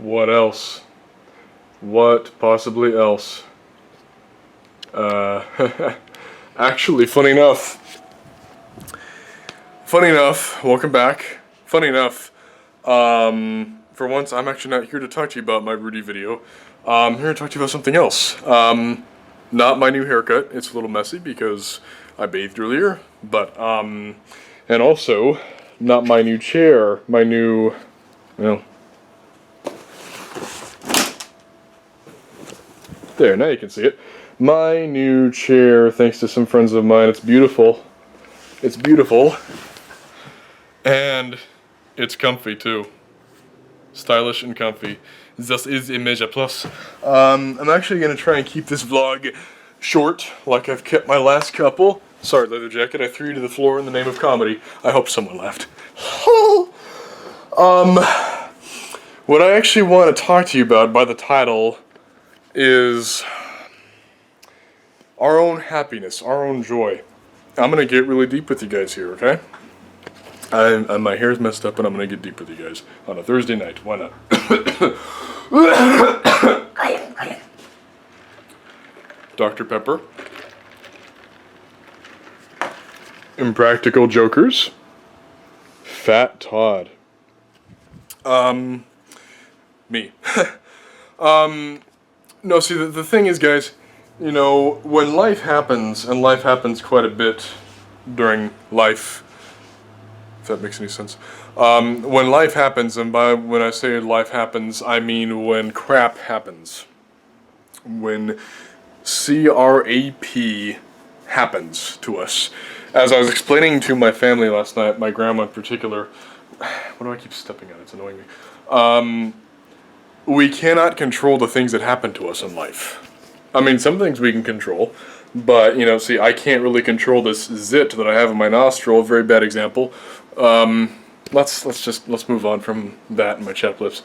What else? What possibly else? Actually, funny enough, welcome back. Funny enough, for once, I'm actually not here to talk to you about my Rudy video. I'm here to talk to you about something else. Not my new haircut. It's a little messy because I bathed earlier, but, and also, not my new chair, my new, well, there, now you can see it. My new chair, thanks to some friends of mine. It's beautiful. It's beautiful. And it's comfy too. Stylish and comfy. This is Image Plus. I'm actually going to try and keep this vlog short, like I've kept my last couple. Sorry, leather jacket, I threw you to the floor in the name of comedy. I hope someone laughed. What I actually want to talk to you about by the title is our own happiness, our own joy. I'm going to get really deep with you guys here, okay? My hair's messed up and I'm going to get deep with you guys on a Thursday night. Why not? Dr. Pepper. Impractical Jokers. Fat Todd. Me. No, see, the thing is, guys, you know, when life happens, and life happens quite a bit during life, if that makes any sense, when life happens, and when I say life happens, I mean when crap happens. When C-R-A-P happens to us. As I was explaining to my family last night, my grandma in particular, why do I keep stepping on it? It's annoying me. We cannot control the things that happen to us in life. I mean, some things we can control, but, you know, see, I can't really control this zit that I have in my nostril. Very bad example. Let's move on from that and my chapped lips.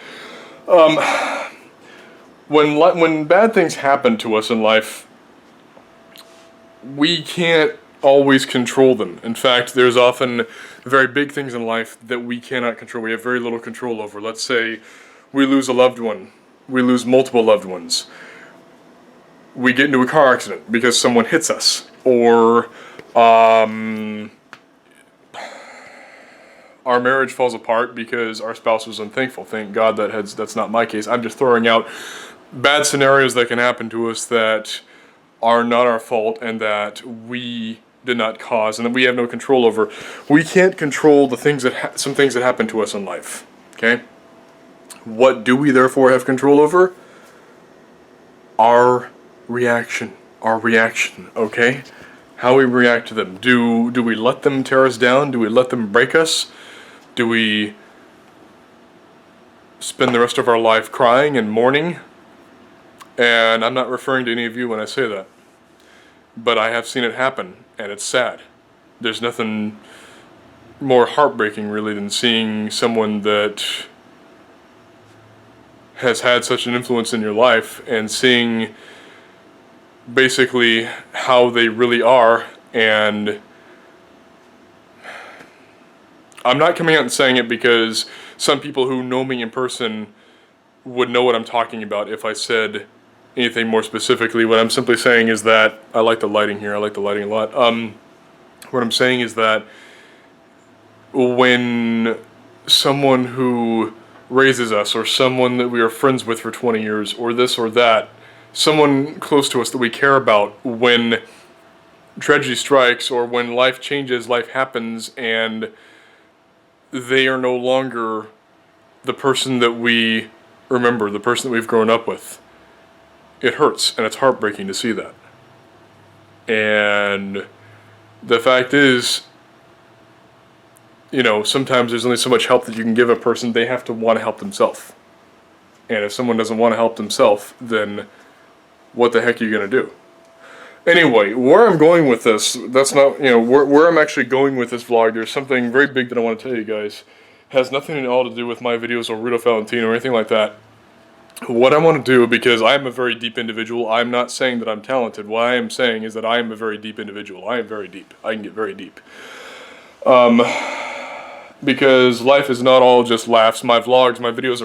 When bad things happen to us in life, we can't always control them. In fact, there's often very big things in life that we cannot control. We have very little control over. Let's say we lose a loved one. We lose multiple loved ones. We get into a car accident because someone hits us. Or our marriage falls apart because our spouse was unthankful. Thank God that's not my case. I'm just throwing out bad scenarios that can happen to us that are not our fault and that we did not cause and that we have no control over. We can't control the things that some things that happen to us in life. Okay? What do we therefore have control over? Our reaction, okay? How we react to them. Do we let them tear us down? Do we let them break us? Do we spend the rest of our life crying and mourning? And I'm not referring to any of you when I say that. But I have seen it happen, and it's sad. There's nothing more heartbreaking, really, than seeing someone that has had such an influence in your life and seeing basically how they really are. And I'm not coming out and saying it because some people who know me in person would know what I'm talking about if I said anything more specifically. What I'm simply saying is that I like the lighting here. I like the lighting a lot. What I'm saying is that when someone who raises us, or someone that we are friends with for 20 years, or this or that, someone close to us that we care about, when tragedy strikes, or when life changes, life happens, and they are no longer the person that we remember, the person that we've grown up with, it hurts, and it's heartbreaking to see that. And the fact is, you know, sometimes there's only so much help that you can give a person. They have to want to help themselves. And if someone doesn't want to help themselves, then what the heck are you going to do? Anyway, where I'm going with this, that's not, you know, where I'm actually going with this vlog, there's something very big that I want to tell you guys. It has nothing at all to do with my videos or Rudolph Valentino or anything like that. What I want to do, because I am a very deep individual, I'm not saying that I'm talented. What I am saying is that I am a very deep individual. I am very deep. I can get very deep. Because life is not all just laughs. My vlogs, my videos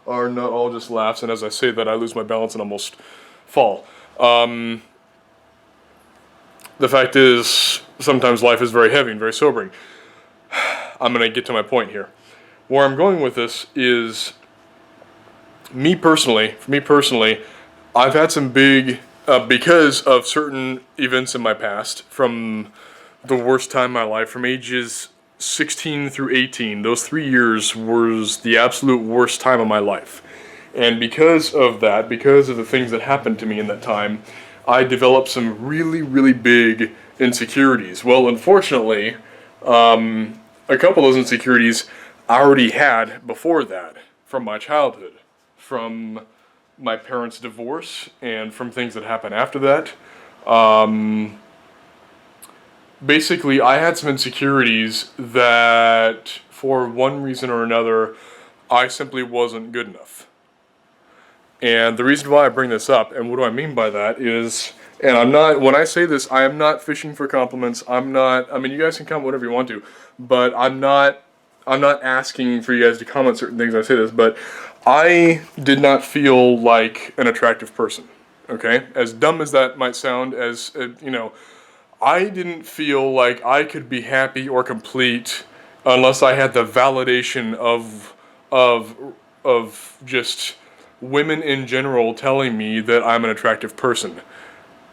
are not all just laughs, and as I say that, I lose my balance and almost fall. The fact is, sometimes life is very heavy and very sobering. I'm going to get to my point here. Where I'm going with this is, for me personally, I've had some big, because of certain events in my past, from the worst time in my life, from ages 16 through 18, those 3 years was the absolute worst time of my life. And because of that, because of the things that happened to me in that time, I developed some really, really big insecurities. Well, unfortunately, a couple of those insecurities I already had before that, from my childhood, from my parents' divorce, and from things that happened after that. Basically, I had some insecurities that, for one reason or another, I simply wasn't good enough. And the reason why I bring this up, and what do I mean by that, is, and I'm not, when I say this, I am not fishing for compliments. I mean, you guys can comment whatever you want to, but I'm not asking for you guys to comment certain things when I say this, but I did not feel like an attractive person, okay? As dumb as that might sound, I didn't feel like I could be happy or complete unless I had the validation of just women in general telling me that I'm an attractive person.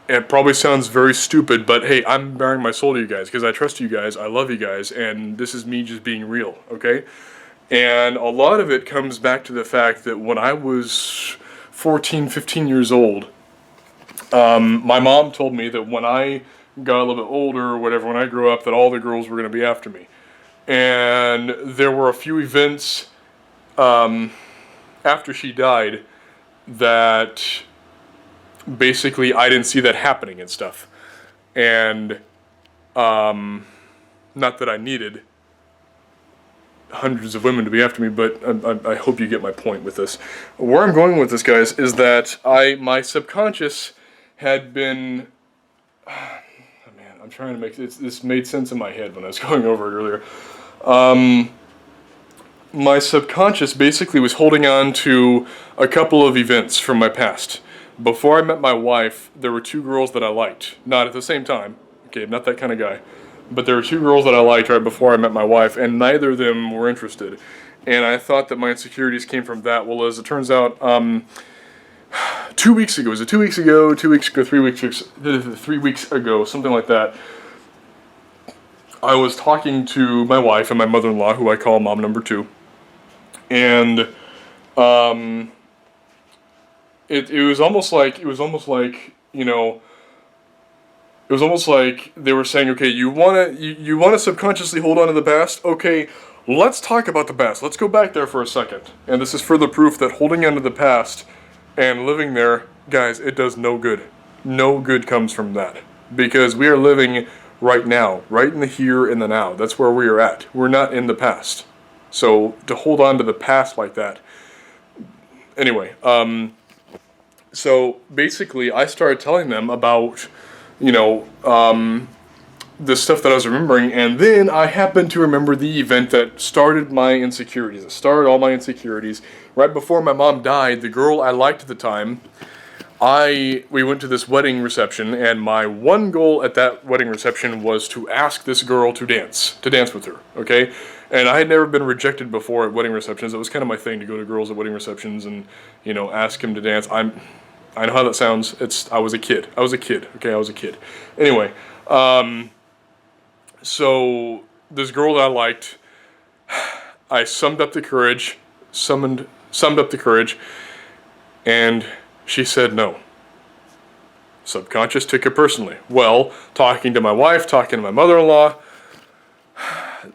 It probably sounds very stupid, but hey, I'm bearing my soul to you guys because I trust you guys, I love you guys, and this is me just being real, okay? And a lot of it comes back to the fact that when I was 14, 15 years old, my mom told me that when I got a little bit older or whatever, when I grew up, that all the girls were going to be after me. And there were a few events after she died that basically I didn't see that happening and stuff. And not that I needed hundreds of women to be after me, but I hope you get my point with this. Where I'm going with this, guys, is that my subconscious had been, man, I'm trying to make this made sense in my head when I was going over it earlier. My subconscious basically was holding on to a couple of events from my past. Before I met my wife, there were 2 girls that I liked. Not at the same time. Okay, I'm not that kind of guy. But there were 2 girls that I liked right before I met my wife, and neither of them were interested. And I thought that my insecurities came from that. Well, as it turns out, 2 weeks ago, was it 2 weeks ago, 2 weeks ago, 3 weeks ago, something like that, I was talking to my wife and my mother-in-law, who I call mom number 2. And it was almost like they were saying, okay, you wanna subconsciously hold on to the past? Okay, let's talk about the past. Let's go back there for a second. And this is further proof that holding on to the past and living there, guys, it does no good. No good comes from that. Because we are living right now, right in the here and the now. That's where we are at. We're not in the past. So to hold on to the past like that. Anyway, so basically I started telling them about, the stuff that I was remembering, and then I happened to remember the event that started my insecurities. It started all my insecurities. Right before my mom died, the girl I liked at the time, we went to this wedding reception, and my one goal at that wedding reception was to ask this girl to dance with her, okay? And I had never been rejected before at wedding receptions. It was kind of my thing to go to girls at wedding receptions and, ask them to dance. I know how that sounds. I was a kid, okay? I was a kid. Anyway, so this girl that I liked, I summed up the courage, and she said no. Subconscious took it personally. Well, talking to my wife, talking to my mother-in-law,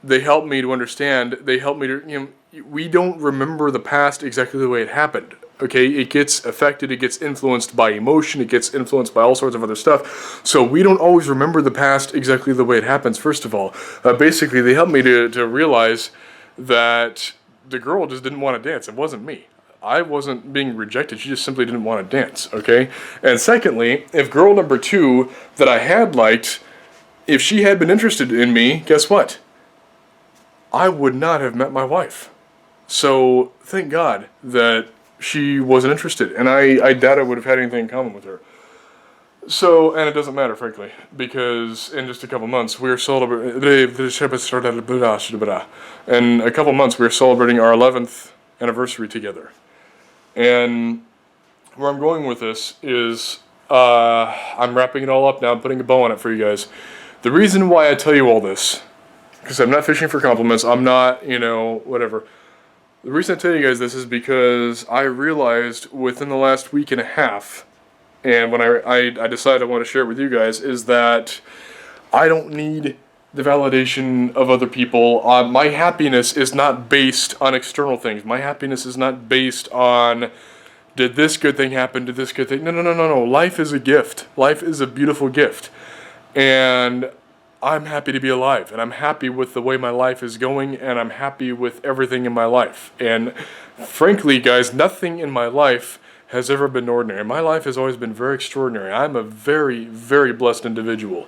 they helped me to understand. They helped me to, we don't remember the past exactly the way it happened. Okay, it gets affected, it gets influenced by emotion, it gets influenced by all sorts of other stuff. So we don't always remember the past exactly the way it happens, first of all. Basically, they helped me to realize that the girl just didn't want to dance. It wasn't me. I wasn't being rejected, she just simply didn't want to dance, okay? And secondly, if girl number 2 that I had liked, if she had been interested in me, guess what? I would not have met my wife. So thank God that she wasn't interested, and I doubt I would have had anything in common with her. So, and it doesn't matter, frankly, because in just a couple months we're celebrating. In a couple months we're celebrating our 11th anniversary together, and where I'm going with this is I'm wrapping it all up now. I'm putting a bow on it for you guys. The reason why I tell you all this, because I'm not fishing for compliments. I'm not, whatever. The reason I tell you guys this is because I realized within the last week and a half, and when I decided I want to share it with you guys, is that I don't need the validation of other people. My happiness is not based on external things. My happiness is not based on, did this good thing happen, did this good thing. No. Life is a gift. Life is a beautiful gift. And I'm happy to be alive, and I'm happy with the way my life is going, and I'm happy with everything in my life. And frankly, guys, nothing in my life has ever been ordinary. My life has always been very extraordinary. I'm a very, very blessed individual,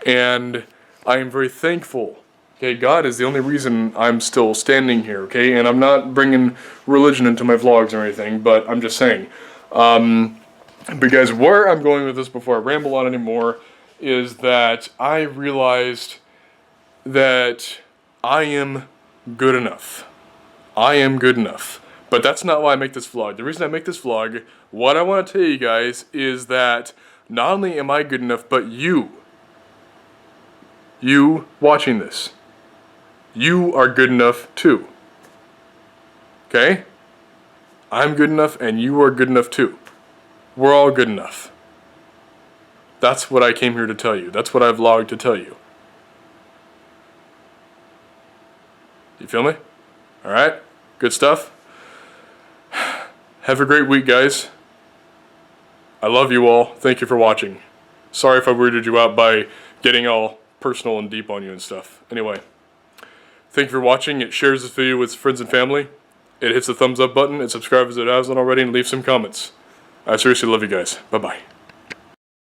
and I am very thankful. Okay, God is the only reason I'm still standing here, okay? And I'm not bringing religion into my vlogs or anything, but I'm just saying. Because where I'm going with this before I ramble on anymore is that I realized that I am good enough. I am good enough. But that's not why I make this vlog. The reason I make this vlog, what I want to tell you guys is that not only am I good enough, but you watching this, you are good enough too. Okay? I'm good enough and you are good enough too. We're all good enough. That's what I came here to tell you. That's what I vlogged to tell you. You feel me? Alright? Good stuff? Have a great week, guys. I love you all. Thank you for watching. Sorry if I weirded you out by getting all personal and deep on you and stuff. Anyway, thank you for watching. It shares this video with friends and family. It hits the thumbs up button. It subscribes if it hasn't already, and leave some comments. I seriously love you guys. Bye-bye.